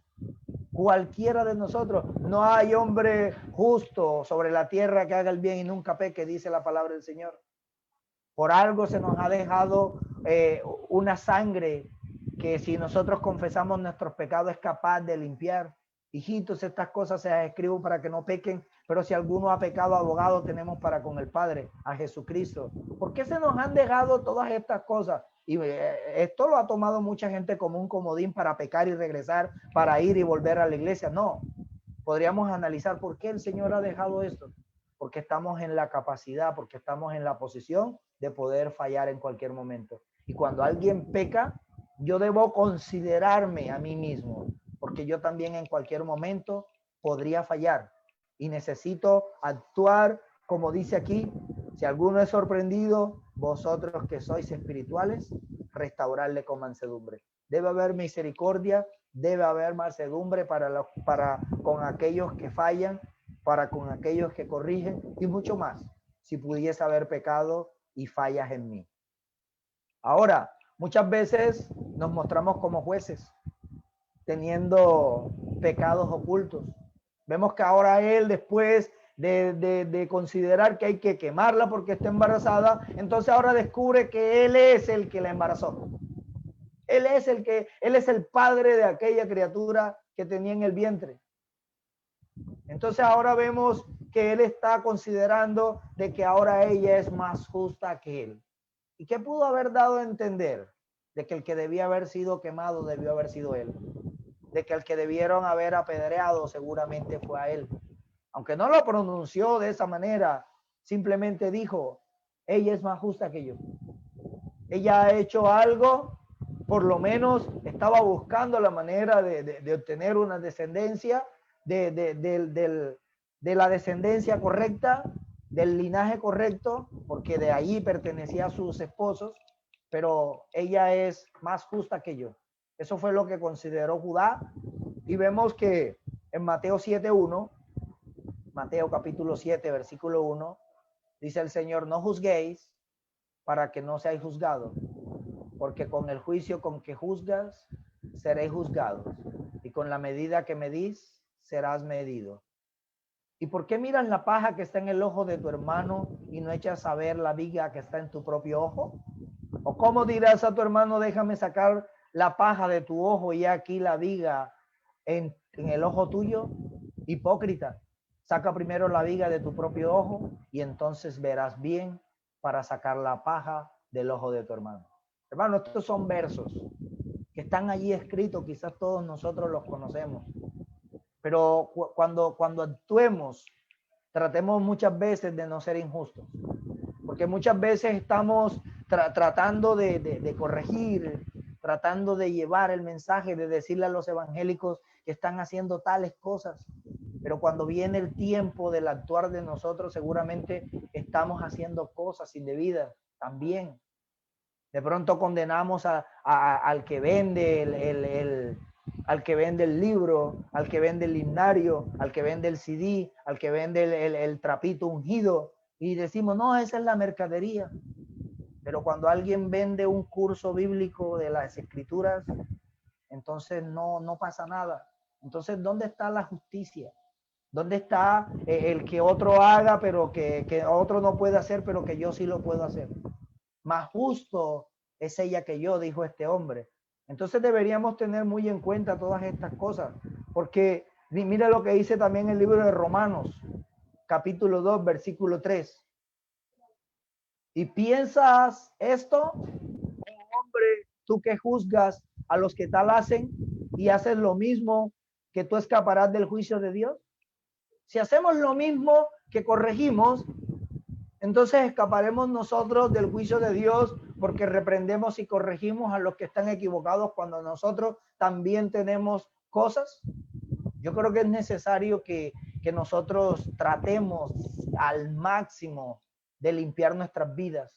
Cualquiera de nosotros. No hay hombre justo sobre la tierra que haga el bien y nunca peque, dice la palabra del Señor. Por algo se nos ha dejado una sangre que, si nosotros confesamos nuestros pecados, es capaz de limpiar. Hijitos, estas cosas se las escribo para que no pequen, pero si alguno ha pecado, abogado tenemos para con el Padre, a Jesucristo. ¿Por qué se nos han dejado todas estas cosas? Y esto lo ha tomado mucha gente como un comodín para pecar y regresar, para ir y volver a la iglesia. No, podríamos analizar por qué el Señor ha dejado esto. Porque estamos en la capacidad, porque estamos en la posición de poder fallar en cualquier momento. Y cuando alguien peca, yo debo considerarme a mí mismo, porque yo también en cualquier momento podría fallar. Y necesito actuar, como dice aquí, si alguno es sorprendido, vosotros que sois espirituales, restaurarle con mansedumbre. Debe haber misericordia, debe haber mansedumbre para con aquellos que fallan, para con aquellos que corrigen, y mucho más, si pudiese haber pecado y fallas en mí. Ahora, muchas veces nos mostramos como jueces, teniendo pecados ocultos. Vemos que ahora él, después de considerar que hay que quemarla porque está embarazada, entonces ahora descubre que él es el que la embarazó. Él es el padre de aquella criatura que tenía en el vientre. Entonces ahora vemos que él está considerando de que ahora ella es más justa que él. ¿Y qué pudo haber dado a entender? De que el que debía haber sido quemado debió haber sido él. De que el que debieron haber apedreado seguramente fue a él. Aunque no lo pronunció de esa manera, simplemente dijo, ella es más justa que yo. Ella ha hecho algo, por lo menos estaba buscando la manera de obtener una descendencia, de la descendencia correcta, del linaje correcto, porque de ahí pertenecía a sus esposos, pero ella es más justa que yo. Eso fue lo que consideró Judá, y vemos que en Mateo 7:1, Mateo capítulo 7, versículo 1, dice el Señor, no juzguéis para que no seáis juzgados, porque con el juicio con que juzgas, seréis juzgados, y con la medida que medís, serás medido. ¿Y por qué miras la paja que está en el ojo de tu hermano y no echas a ver la viga que está en tu propio ojo? ¿O cómo dirás a tu hermano, déjame sacar la paja de tu ojo y aquí la viga en el ojo tuyo? Hipócrita, saca primero la viga de tu propio ojo y entonces verás bien para sacar la paja del ojo de tu hermano. Hermano, estos son versos que están allí escritos, quizás todos nosotros los conocemos, pero cuando actuemos, tratemos muchas veces de no ser injustos, porque muchas veces estamos tratando de corregir, tratando de llevar el mensaje, de decirle a los evangélicos que están haciendo tales cosas, pero cuando viene el tiempo del actuar de nosotros, seguramente estamos haciendo cosas indebidas también. De pronto condenamos al que vende al que vende el libro, al que vende el himnario, al que vende el CD, al que vende el trapito ungido, y decimos, no, esa es la mercadería. Pero cuando alguien vende un curso bíblico de las escrituras, entonces no pasa nada. Entonces, ¿dónde está la justicia? ¿Dónde está el que otro haga, pero que otro no puede hacer, pero que yo sí lo puedo hacer? Más justo es ella que yo, dijo este hombre. Entonces deberíamos tener muy en cuenta todas estas cosas, porque mira lo que dice también el libro de Romanos, capítulo 2, versículo 3. ¿Y piensas esto, hombre, tú que juzgas a los que tal hacen y haces lo mismo, que tú escaparás del juicio de Dios? Si hacemos lo mismo que corregimos, entonces escaparemos nosotros del juicio de Dios, porque reprendemos y corregimos a los que están equivocados cuando nosotros también tenemos cosas. Yo creo que es necesario que nosotros tratemos al máximo de limpiar nuestras vidas,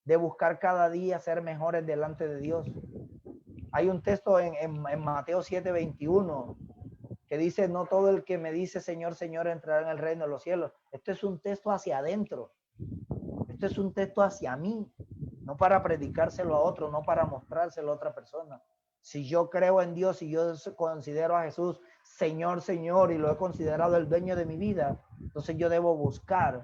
de buscar cada día ser mejores delante de Dios. Hay un texto en Mateo 7:21 que dice, no todo el que me dice Señor, Señor entrará en el reino de los cielos. Esto es un texto hacia adentro. Esto es un texto hacia mí, no para predicárselo a otro, no para mostrárselo a otra persona. Si yo creo en Dios, si yo considero a Jesús Señor, Señor, y lo he considerado el dueño de mi vida, entonces yo debo buscar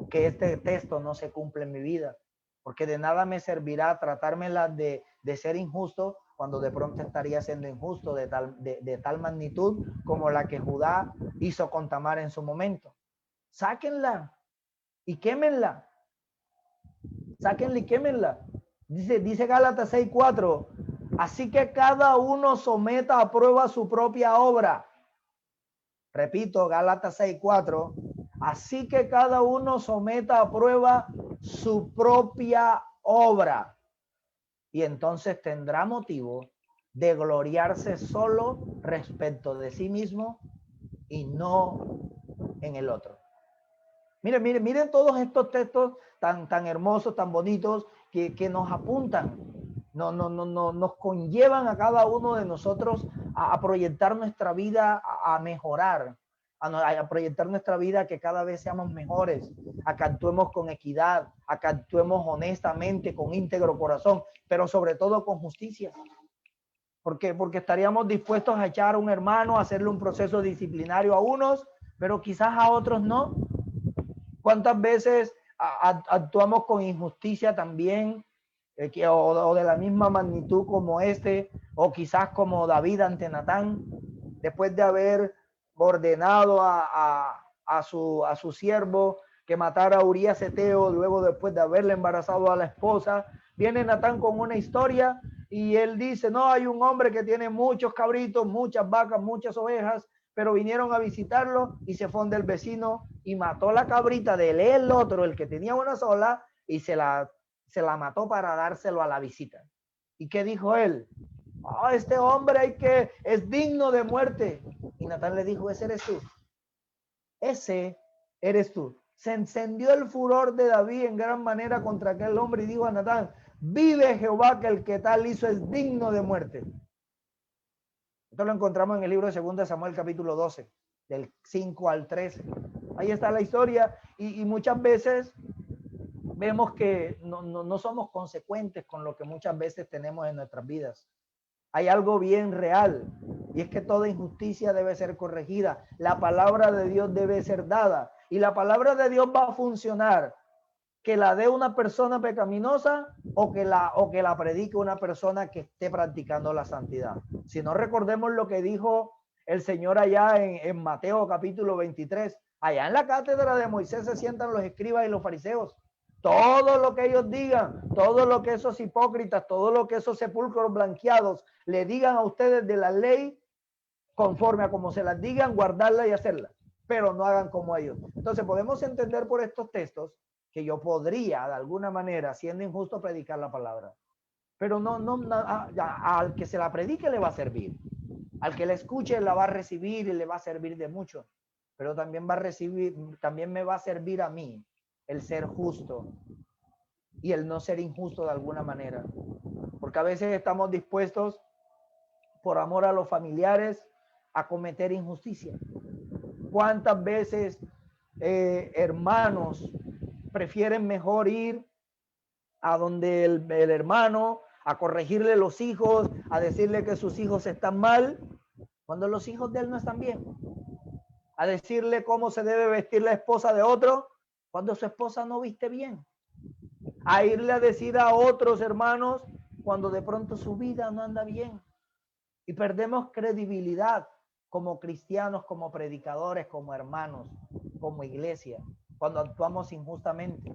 que este texto no se cumpla en mi vida, porque de nada me servirá tratármela de ser injusto cuando de pronto estaría siendo injusto de tal magnitud como la que Judá hizo con Tamar en su momento. Sáquenla y quémenla. Sáquenla y quémenla. Dice Gálatas 6:4. Así que cada uno someta a prueba su propia obra. Repito, Gálatas 6:4. Así que cada uno someta a prueba su propia obra. Y entonces tendrá motivo de gloriarse solo respecto de sí mismo y no en el otro. Miren todos estos textos tan hermosos, tan bonitos, que nos apuntan, nos conllevan a cada uno de nosotros a proyectar nuestra vida, a mejorar, a proyectar nuestra vida, a que cada vez seamos mejores, a que actuemos con equidad, a que actuemos honestamente, con íntegro corazón, pero sobre todo con justicia. Porque estaríamos dispuestos a echar a un hermano, a hacerle un proceso disciplinario a unos, pero quizás a otros no. ¿Cuántas veces actuamos con injusticia también, o de la misma magnitud como este, o quizás como David ante Natán, después de haber ordenado a su siervo que matara a Urías Eteo, luego después de haberle embarazado a la esposa, viene Natán con una historia y él dice, no, hay un hombre que tiene muchos cabritos, muchas vacas, muchas ovejas, pero vinieron a visitarlo y se fue del vecino y mató la cabrita de él, el otro, el que tenía una sola, y se la mató para dárselo a la visita. ¿Y qué dijo él? Oh, este hombre es digno de muerte. Y Natán le dijo, ese eres tú. Ese eres tú. Se encendió el furor de David en gran manera contra aquel hombre y dijo a Natán, vive Jehová que el que tal hizo es digno de muerte. Esto lo encontramos en el libro de 2 Samuel capítulo 12, del 5 al 13. Ahí está la historia y muchas veces vemos que no somos consecuentes con lo que muchas veces tenemos en nuestras vidas. Hay algo bien real. y es que toda injusticia debe ser corregida. La palabra de Dios debe ser dada, y la palabra de Dios va a funcionar, que la dé una persona pecaminosa o que la predique una persona que esté practicando la santidad. Si no, recordemos lo que dijo el Señor allá en Mateo capítulo 23. Allá en la cátedra de Moisés se sientan los escribas y los fariseos. Todo lo que ellos digan, todo lo que esos hipócritas, todo lo que esos sepulcros blanqueados le digan a ustedes de la ley, conforme a como se las digan, guardarla y hacerla, pero no hagan como ellos. Entonces podemos entender por estos textos que yo podría, de alguna manera, siendo injusto, predicar la palabra. Pero al que se la predique le va a servir. Al que la escuche la va a recibir y le va a servir de mucho. Pero también me va a servir a mí el ser justo y el no ser injusto de alguna manera. Porque a veces estamos dispuestos, por amor a los familiares, a cometer injusticia. ¿Cuántas veces hermanos prefieren mejor ir a donde el hermano, a corregirle los hijos, a decirle que sus hijos están mal, cuando los hijos de él no están bien? A decirle cómo se debe vestir la esposa de otro, cuando su esposa no viste bien. A irle a decir a otros hermanos, cuando de pronto su vida no anda bien. Y perdemos credibilidad como cristianos, como predicadores, como hermanos, como iglesia, cuando actuamos injustamente.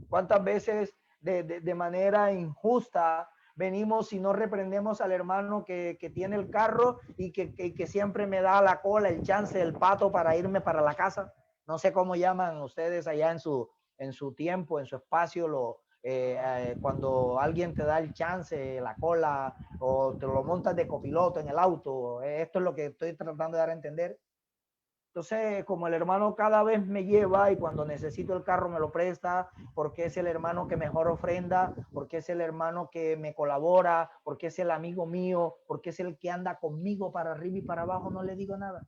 ¿Cuántas veces de manera injusta venimos y no reprendemos al hermano que tiene el carro y que siempre me da la cola, el chance, el pato para irme para la casa? No sé cómo llaman ustedes allá en su tiempo, en su espacio, cuando alguien te da el chance, la cola, o te lo montas de copiloto en el auto. Esto es lo que estoy tratando de dar a entender. Entonces, como el hermano cada vez me lleva y cuando necesito el carro me lo presta, porque es el hermano que mejor ofrenda, porque es el hermano que me colabora, porque es el amigo mío, porque es el que anda conmigo para arriba y para abajo, no le digo nada.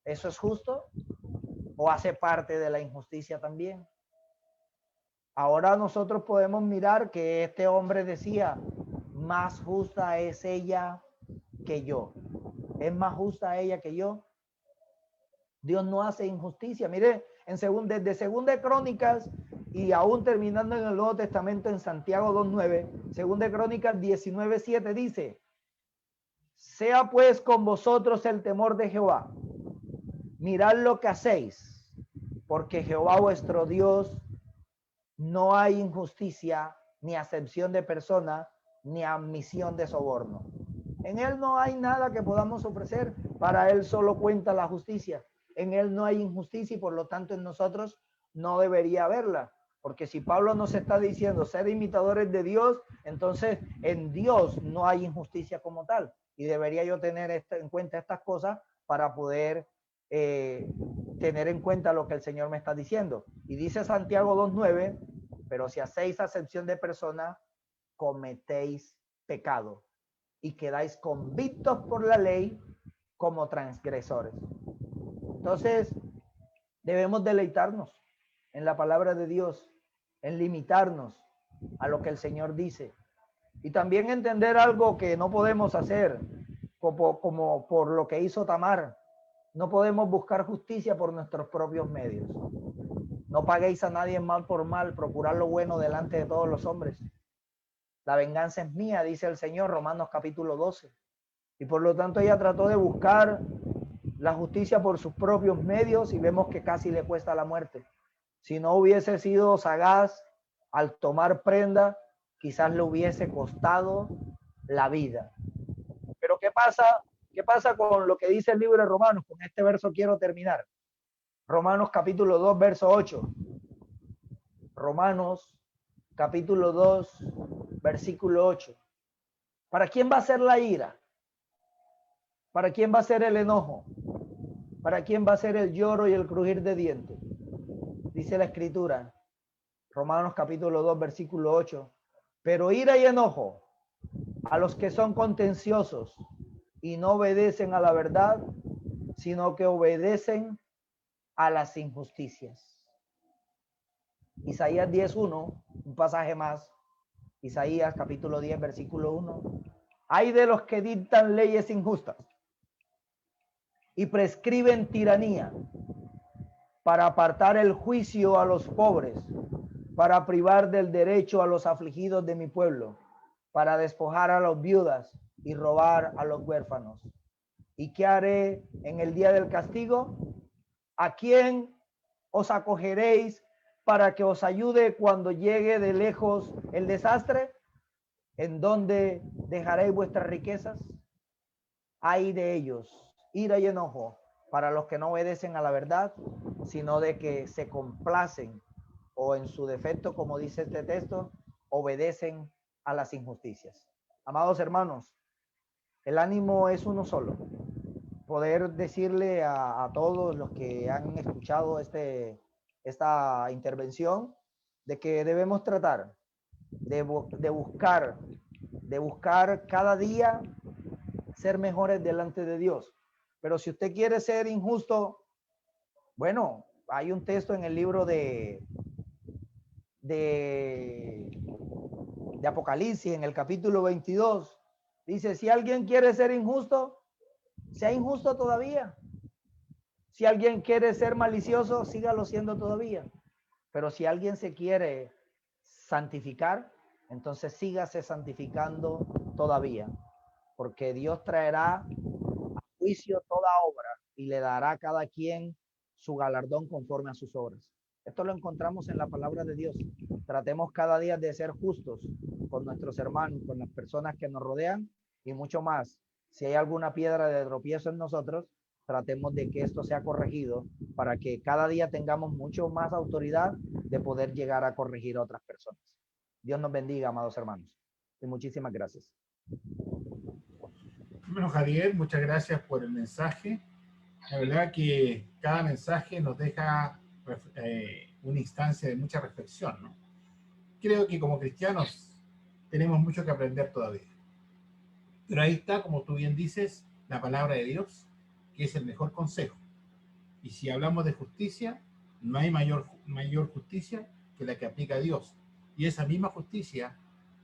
¿Eso es justo? ¿O hace parte de la injusticia también? Ahora nosotros podemos mirar que este hombre decía, más justa es ella que yo. ¿Es más justa ella que yo? Dios no hace injusticia. Mire, desde Segunda de Crónicas y aún terminando en el Nuevo Testamento en Santiago 2:9, Segunda de Crónicas 19:7 dice, sea pues con vosotros el temor de Jehová. Mirad lo que hacéis, porque Jehová vuestro Dios no hay injusticia, ni acepción de persona, ni admisión de soborno. En él no hay nada que podamos ofrecer. Para él solo cuenta la justicia. En él no hay injusticia y por lo tanto en nosotros no debería haberla. Porque si Pablo nos está diciendo ser imitadores de Dios, entonces en Dios no hay injusticia como tal. Y debería yo tener en cuenta estas cosas para poder tener en cuenta lo que el Señor me está diciendo. Y dice Santiago 2:9, pero si hacéis acepción de persona, cometéis pecado y quedáis convictos por la ley como transgresores. Entonces, debemos deleitarnos en la palabra de Dios, en limitarnos a lo que el Señor dice. Y también entender algo que no podemos hacer, como por lo que hizo Tamar. No podemos buscar justicia por nuestros propios medios. No paguéis a nadie mal por mal, procurad lo bueno delante de todos los hombres. La venganza es mía, dice el Señor, Romanos capítulo 12. Y por lo tanto ella trató de buscar la justicia por sus propios medios y vemos que casi le cuesta la muerte. Si no hubiese sido sagaz al tomar prenda, quizás le hubiese costado la vida. Pero ¿qué pasa? ¿Qué pasa con lo que dice el libro de Romanos? Con este verso quiero terminar. Romanos capítulo 2, verso 8. Romanos capítulo 2, versículo 8. ¿Para quién va a ser la ira? ¿Para quién va a ser el enojo? ¿Para quién va a ser el lloro y el crujir de dientes? Dice la escritura, Romanos capítulo 2, versículo 8. Pero ira y enojo a los que son contenciosos y no obedecen a la verdad, sino que obedecen a las injusticias. Isaías 10:1, un pasaje más. Isaías capítulo 10, versículo 1. Hay de los que dictan leyes injustas y prescriben tiranía para apartar el juicio a los pobres, para privar del derecho a los afligidos de mi pueblo, para despojar a las viudas y robar a los huérfanos. ¿Y qué haré en el día del castigo? ¿A quién os acogeréis para que os ayude cuando llegue de lejos el desastre? ¿En dónde dejaréis vuestras riquezas? Ay de ellos, ira y enojo, para los que no obedecen a la verdad, sino de que se complacen, o en su defecto, como dice este texto, obedecen a las injusticias. Amados hermanos, el ánimo es uno solo. Poder decirle a todos los que han escuchado esta intervención de que debemos tratar de buscar cada día ser mejores delante de Dios. Pero si usted quiere ser injusto, bueno, hay un texto en el libro de Apocalipsis, en el capítulo 22, dice, si alguien quiere ser injusto, sea injusto todavía. Si alguien quiere ser malicioso, sígalo siendo todavía. Pero si alguien se quiere santificar, entonces sígase santificando todavía, porque Dios traerá a juicio toda obra y le dará a cada quien su galardón conforme a sus obras. Esto lo encontramos en la palabra de Dios. Tratemos cada día de ser justos con nuestros hermanos, con las personas que nos rodean y mucho más. Si hay alguna piedra de tropiezo en nosotros, tratemos de que esto sea corregido para que cada día tengamos mucho más autoridad de poder llegar a corregir a otras personas. Dios nos bendiga, amados hermanos. Y muchísimas gracias. Hermano Javier, muchas gracias por el mensaje. La verdad que cada mensaje nos deja una instancia de mucha reflexión, ¿no? Creo que como cristianos tenemos mucho que aprender todavía. Pero ahí está, como tú bien dices, la palabra de Dios, que es el mejor consejo. Y si hablamos de justicia, no hay mayor justicia que la que aplica Dios. Y esa misma justicia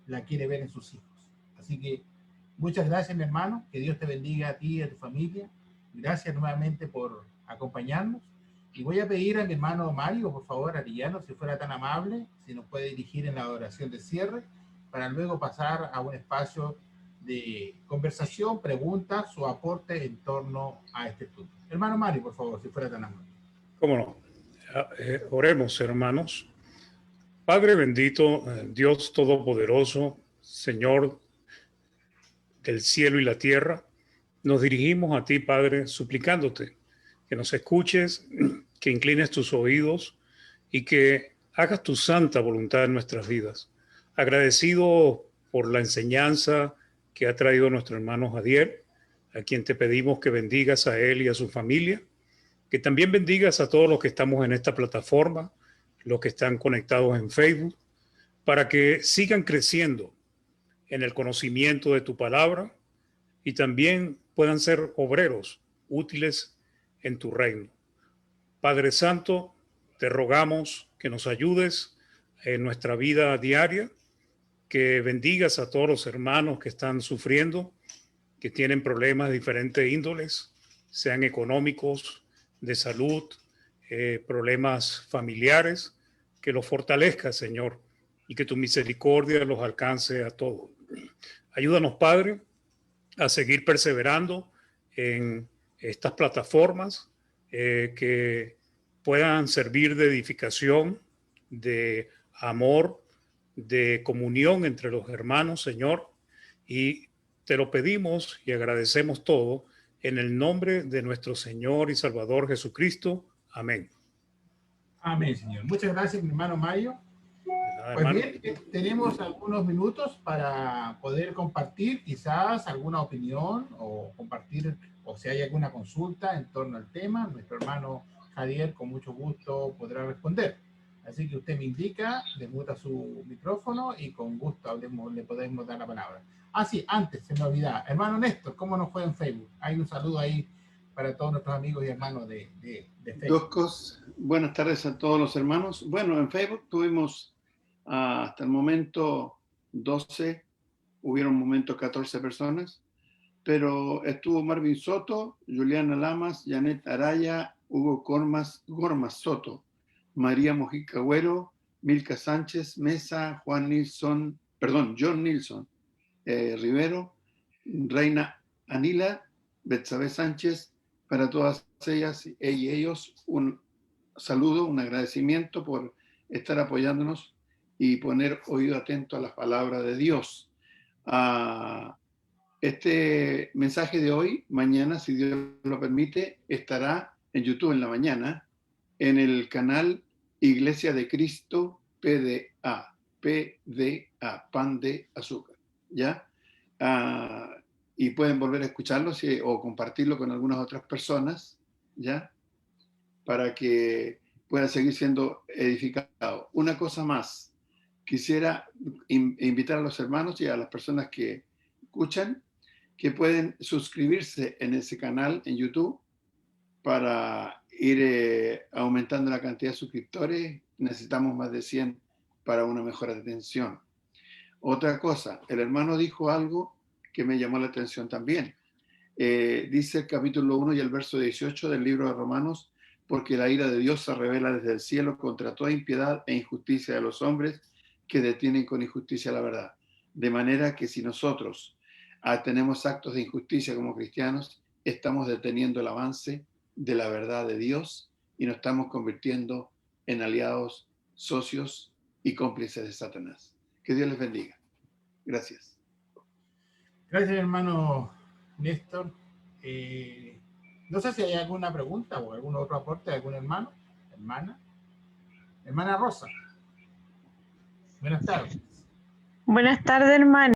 la quiere ver en sus hijos. Así que muchas gracias, mi hermano. Que Dios te bendiga a ti y a tu familia. Gracias nuevamente por acompañarnos. Y voy a pedir a mi hermano Mario, por favor, Arillano, si fuera tan amable, si nos puede dirigir en la oración de cierre, para luego pasar a un espacio de conversación, preguntas o aporte en torno a este estudio. Hermano Mario, por favor, si fuera tan amable. ¿Cómo no? Oremos, hermanos. Padre bendito, Dios Todopoderoso, Señor del cielo y la tierra, nos dirigimos a ti, Padre, suplicándote que nos escuches, que inclines tus oídos y que hagas tu santa voluntad en nuestras vidas. Agradecido por la enseñanza que ha traído nuestro hermano Jadiel, a quien te pedimos que bendigas a él y a su familia, que también bendigas a todos los que estamos en esta plataforma, los que están conectados en Facebook, para que sigan creciendo en el conocimiento de tu palabra y también puedan ser obreros útiles en tu reino. Padre Santo, te rogamos que nos ayudes en nuestra vida diaria, que bendigas a todos los hermanos que están sufriendo, que tienen problemas de diferentes índoles, sean económicos, de salud, problemas familiares, que los fortalezca, Señor, y que tu misericordia los alcance a todos. Ayúdanos, Padre, a seguir perseverando en estas plataformas que puedan servir de edificación, de amor, de comunión entre los hermanos, Señor, y te lo pedimos y agradecemos todo en el nombre de nuestro Señor y Salvador Jesucristo. Amén. Amén, Señor. Muchas gracias, mi hermano Mario. Pues bien, tenemos algunos minutos para poder compartir quizás alguna opinión o compartir, o si hay alguna consulta en torno al tema. Nuestro hermano Javier con mucho gusto podrá responder. Así que usted me indica, desmuta su micrófono y con gusto le podemos dar la palabra. Ah, sí, antes se me olvidaba. Hermano Néstor, ¿cómo nos fue en Facebook? Hay un saludo ahí para todos nuestros amigos y hermanos de Facebook. Dos cosas. Buenas tardes a todos los hermanos. Bueno, en Facebook tuvimos hasta el momento 12 hubieron momentos 14 personas, pero estuvo Marvin Soto, Juliana Lamas, Janet Araya, Hugo Gormas Soto, María Mojica Agüero, Milka Sánchez Mesa, John Nilsson Rivero, Reina Anila, Betsabe Sánchez. Para todas ellas y ellos, un saludo, un agradecimiento por estar apoyándonos y poner oído atento a las palabras de Dios. Este mensaje de hoy, mañana, si Dios lo permite, estará en YouTube en la mañana, en el canal Iglesia de Cristo PDA, Pan de Azúcar, ¿ya? Y pueden volver a escucharlo o compartirlo con algunas otras personas, ¿ya? Para que pueda seguir siendo edificado. Una cosa más, quisiera invitar a los hermanos y a las personas que escuchan que pueden suscribirse en ese canal en YouTube para ir aumentando la cantidad de suscriptores. Necesitamos más de 100 para una mejor atención. Otra cosa, el hermano dijo algo que me llamó la atención también. Dice el capítulo 1 y el verso 18 del libro de Romanos: porque la ira de Dios se revela desde el cielo contra toda impiedad e injusticia de los hombres que detienen con injusticia la verdad. De manera que si nosotros tenemos actos de injusticia como cristianos, estamos deteniendo el avance de la verdad de Dios y nos estamos convirtiendo en aliados, socios y cómplices de Satanás. Que Dios les bendiga. Gracias. Gracias, hermano Néstor. No sé si hay alguna pregunta o algún otro aporte de algún hermano, hermana Rosa. Buenas tardes. Buenas tardes, hermano.